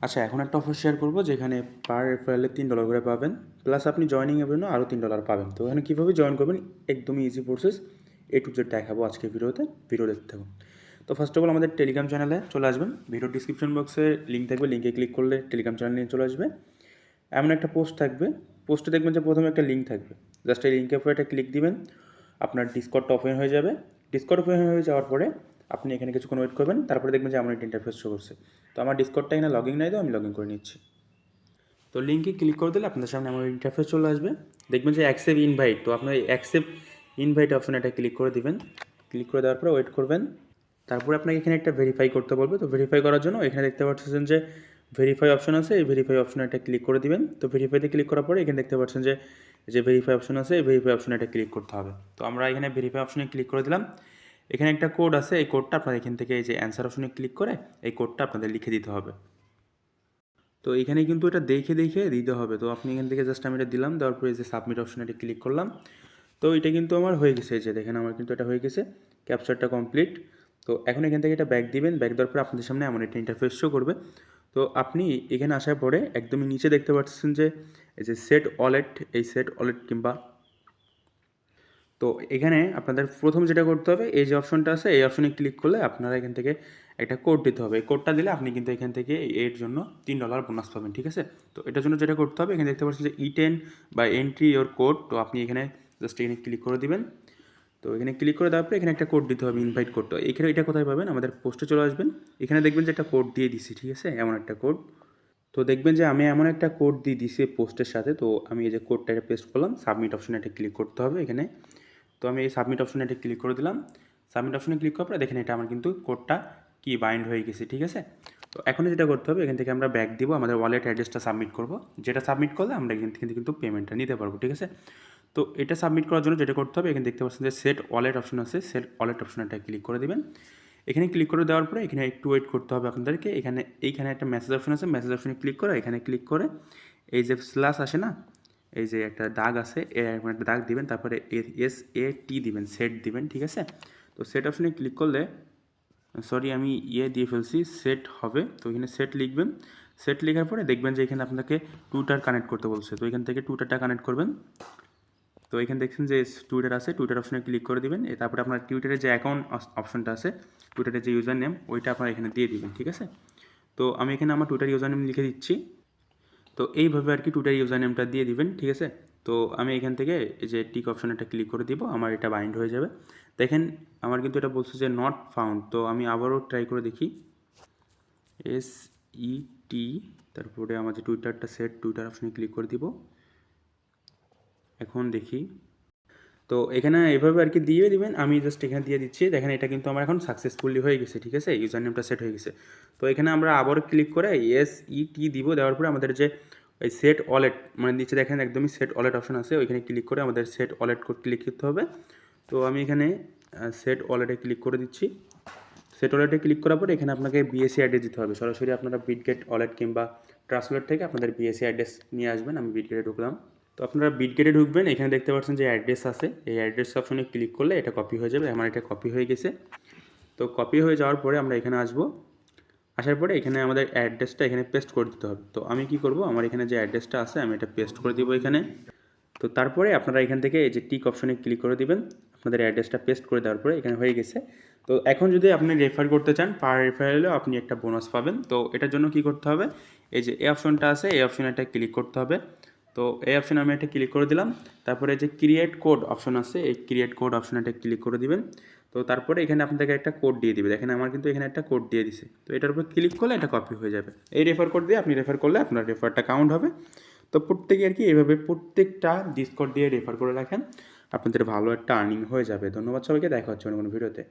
আচ্ছা, এখন একটা অফার শেয়ার করবো যেখানে পার রেফারেলে $3 করে পাবেন, প্লাস আপনি জয়েনিংয়ের জন্য আরও $3 পাবেন। তো এখানে কীভাবে জয়েন করবেন, একদমই easy process, A to Z দেখাবো আজকে ভিডিওতে, ভিডিও দেখতে থাকুন। তো ফার্স্ট অফ অল আমাদের টেলিগ্রাম চ্যানেলে চলে আসবেন, ভিডিও ডিসক্রিপশন বক্সে লিঙ্ক থাকবে, লিঙ্কে ক্লিক করলে টেলিগ্রাম চ্যানেল নিয়ে চলে আসবে। এমন একটা পোস্ট থাকবে, পোস্টে দেখবেন যে প্রথমে একটা লিঙ্ক থাকবে, জাস্ট এই লিঙ্কের উপরে একটা ক্লিক দিবেন, আপনার ডিসকর্ডটা ওপেন হয়ে যাবে। ডিসকর্ড ওপেন হয়ে যাওয়ার পরে আপনি এখানে কিছুক্ষণ ওয়েট করবেন, তারপরে দেখবেন যে এমন একটা ইন্টারফেস শো করছে। তো আমার ডিসকর্ডটা এখানে লগ ইন নাই, তো আমি লগ ইন করে নিচ্ছি। তো লিঙ্কে ক্লিক করে দিলে আপনাদের সামনে আমার ইন্টারফেস চলে আসবে, দেখবেন যে অ্যাকসেপ্ট ইনভাইট। তো আপনার অ্যাকসেপ্ট ইনভাইট অপশন এটা ক্লিক করে দিবেন, ক্লিক করে দেওয়ার পরে ওয়েট করবেন। তারপরে আপনাকে এখানে একটা ভেরিফাই করতে বলবে। তো ভেরিফাই করার জন্য এখানে দেখতে পাচ্ছেন যে ভেরিফাই অপশন আছে, এই ভেরিফাই অপশনে একটা ক্লিক করে দিবেন। তো ভেরিফাইতে ক্লিক করার পরে এখানে দেখতে পাচ্ছেন যে ভেরিফাই অপশন আছে, এই ভেরিফাই অপশনে একটা ক্লিক করতে হবে। তো আমরা এখানে ভেরিফাই অপশনে ক্লিক করে দিলাম। এখানে একটা কোড আছে, এই কোডটা আপনার এখান থেকে এই যে অ্যান্সার অপশনে ক্লিক করে এই কোডটা আপনাদের লিখে দিতে হবে। তো এখানে কিন্তু এটা দেখে দিতে হবে। তো আপনি এখান থেকে জাস্ট আমি এটা দিলাম, দেওয়ার পরে এই যে সাবমিট অপশনে এটা ক্লিক করলাম। তো এটা কিন্তু আমার হয়ে গেছে, এই যে দেখেন আমার কিন্তু এটা হয়ে গেছে, ক্যাপচারটা কমপ্লিট। তো এখন এখান থেকে এটা ব্যাক দিবেন, ব্যাক দেওয়ার পরে আপনাদের সামনে এমন একটা ইন্টারফেস শো করবে। তো আপনি এখানে আসার পরে একদমই নিচে দেখতে পাচ্ছেন যে এই যে সেট ওয়ালেট, এই সেট ওয়ালেট কিংবা, তো এখানে আপনাদের প্রথম যেটা করতে হবে, এই যে অপশনটা আছে এই অপশনে ক্লিক করলে আপনারা এখান থেকে একটা কোড দিতে হবে। এই কোডটা দিলে আপনি কিন্তু এখান থেকে এর জন্য $3 বোনাস পাবেন, ঠিক আছে। তো এটার জন্য যেটা করতে হবে, এখানে দেখতে পাচ্ছেন যে E10 বা এন্ট্রি ইওর কোড। তো আপনি এখানে জাস্ট এখানে ক্লিক করে দিবেন। তো এখানে ক্লিক করে দেওয়ার পরে এখানে একটা কোড দিতে হবে, ইনভাইট কোড। তো এখানে এটা কোথায় পাবেন, আমাদের পোস্টে চলে আসবেন, এখানে দেখবেন যে একটা কোড দিয়ে দিছি, ঠিক আছে, এমন একটা কোড। তো দেখবেন যে আমি এমন একটা কোড দিয়ে দিছি পোস্টের সাথে। তো আমি এই যে কোডটা এটা পেস্ট করলাম, সাবমিট অপশনে এটা ক্লিক করতে হবে এখানে। তো আমি এই সাবমিট অপশনে এটা ক্লিক করে দিলাম। সাবমিট অপশনে ক্লিক করার পরে দেখেন এটা আমার কিন্তু কোডটা কি বাইন্ড হয়ে গেছে, ঠিক আছে। তো এখন যেটা করতে হবে, এখান থেকে আমরা ব্যাক দিব, আমাদের ওয়ালেট অ্যাড্রেসটা সাবমিট করব, যেটা সাবমিট করলে আমরা এখান থেকে কিন্তু পেমেন্টটা নিতে পারবো, ঠিক আছে। তো এটা সাবমিট করার জন্য যেটা করতে হবে, এখানে দেখতে পাচ্ছেন যে সেট ওয়ালেট অপশন আছে, সেট ওয়ালেট অপশনটা ক্লিক করে দিবেন। এখানে ক্লিক করে দেওয়ার পরে এখানে একটু ওয়েট করতে হবে আপনাদেরকে। এইখানে একটা মেসেজ অপশন আছে, মেসেজ অপশনে ক্লিক করে এখানে ক্লিক করে এই যে স্ল্যাশ আসে না, এই যে একটা দাগ আছে, একটা দাগ দিবেন, তারপরে SAT দিবেন, সেট দিবেন, ঠিক আছে। তো সেট অপশনে ক্লিক করলে, সরি আমি দিয়ে ফেলছি, সেট হবে। তো এখানে সেট লিখবেন, সেট লেখার পরে দেখবেন যে এখানে আপনাকে টুইটার কানেক্ট করতে বলছে। তো এখান থেকে টুইটারটা কানেক্ট করবেন। তো এখানে দেখছেন যে টুইটার আছে, টুইটার অপশনে ক্লিক করে দিবেন। তারপরে আপনার টুইটারের যে অ্যাকাউন্ট অপশনটা আছে, টুইটারের যে ইউজার নেম ওইটা আপনারা এখানে দিয়ে দিবেন, ঠিক আছে। তো আমি এখানে আমার টুইটার ইউজার নেম লিখে দিচ্ছি। তো এইভাবে আর কি টুইটার ইউজার নেমটা দিয়ে দিবেন, ঠিক আছে। তো আমি এখান থেকে এই যে টিক অপশনটা ক্লিক করে দিব, আমার এটা বাইন্ড হয়ে যাবে। দেখেন আমার কিন্তু এটা বলছে যে নট ফাউন্ড। তো আমি আবারও ট্রাই করে দেখি, SET, তারপরে আমার যে টুইটারটা সেট, টুইটার অপশনে ক্লিক করে দিব। এখন দেখি, তো এখানে এভাবে আর কি দিয়ে দিবেন, আমি জাস্ট এখানে দিয়ে দিচ্ছি। দেখেন এটা কিন্তু আমার এখন সাকসেসফুলি হয়ে গেছে, ঠিক আছে, ইউজার নেমটা সেট হয়ে গেছে। তো এখানে আমরা আবার ক্লিক করে SET দিব, দেওয়ার পরে আমাদের যে ওই সেট ওয়ালেট, মানে নিচে দেখেন একদমই সেট ওয়ালেট অপশন আছে, ওইখানে ক্লিক করে আমাদের সেট ওয়ালেট কোড ক্লিক করতে হবে। তো আমি এখানে সেট ওয়ালেটে ক্লিক করে দিচ্ছি। সেট ওয়ালেটে ক্লিক করার পরে এখানে আপনাকে BSC অ্যাড্রেস দিতে হবে। সরাসরি আপনারা বিটগেট ওয়ালেট কিংবা ট্রাস্ট ওয়ালেট থেকে আপনাদের BSC অ্যাড্রেস নিয়ে আসবেন। আমি বিটগেটে ঢুকলাম। তো আপনারা বিটগেটে ঢুকবেন, এখানে দেখতে পাচ্ছেন যে অ্যাড্রেস আছে, এই অ্যাড্রেস অপশনে ক্লিক করলে এটা কপি হয়ে যাবে। আমার এটা কপি হয়ে গেছে। তো কপি হয়ে যাওয়ার পরে আমরা এখানে আসবো, আসার পরে এখানে আমাদের অ্যাড্রেসটা এখানে পেস্ট করে দিতে হবে। তো আমি কি করব, আমার এখানে যে অ্যাড্রেসটা আছে আমি এটা পেস্ট করে দিব এখানে। তো তারপরে আপনারা এখান থেকে এই যে টিক অপশনে ক্লিক করে দিবেন, আপনাদের অ্যাড্রেসটা পেস্ট করে দেওয়ার পরে এখানে হয়ে গেছে। তো এখন যদি আপনি রেফার করতে চান, পার রেফারেলেও আপনি একটা বোনাস পাবেন। তো এটার জন্য কি করতে হবে, এই যে এই অপশনটা আছে, এই অপশনে একটা ক্লিক করতে হবে। তো এই অপশনে আমি একটা ক্লিক করে দিলাম। তারপরে যে ক্রিয়েট কোড অপশন আছে, এই ক্রিয়েট কোড অপশনে একটা ক্লিক করে দিবেন। তো তারপরে এখানে আপনাদেরকে একটা কোড দিয়ে দিবে, দেখেন আমার কিন্তু এখানে একটা কোড দিয়ে দিছে। তো এটার উপর ক্লিক করলে এটা কপি হয়ে যাবে। এই রেফার কোড দিয়ে আপনি রেফার করলে আপনার রেফারটা কাউন্ট হবে। তো প্রত্যেকে আর কি এভাবে প্রত্যেকটা ডিসকর্ড দিয়ে রেফার করে রাখেন, আপনাদের ভালো একটা আর্নিং হয়ে যাবে। ধন্যবাদ সবাইকে, দেখা হচ্ছে অন্য কোনো ভিডিওতে।